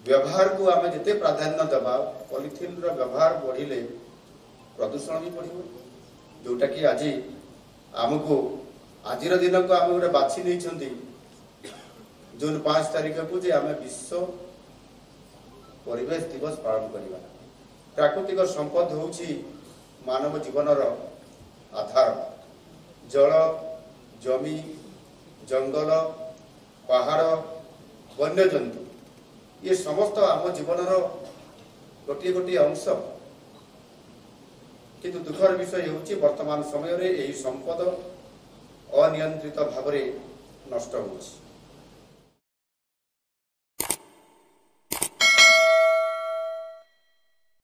व्यवहार को आम जिते प्राधान्य देवा पॉलिथिन रो व्यवहार बढ़िले प्रदूषण भी बढ़ जोटा कि आज आमको आज दिन को आम गोटे बाछी नहीं जून 5 तारिख को जे आम विश्व परिवेश दिवस पालन करवा। प्राकृतिक संपद होउछि मानव जीवनर आधार। जल जमी जंगल पहाड़ वन्य जंतु ये समस्त आम जीवनर गोटे गोटे अंश किंतु दुखर विषय होउछि वर्तमान समय रे एही संपद अनियंत्रित भाव नष्ट होउछि।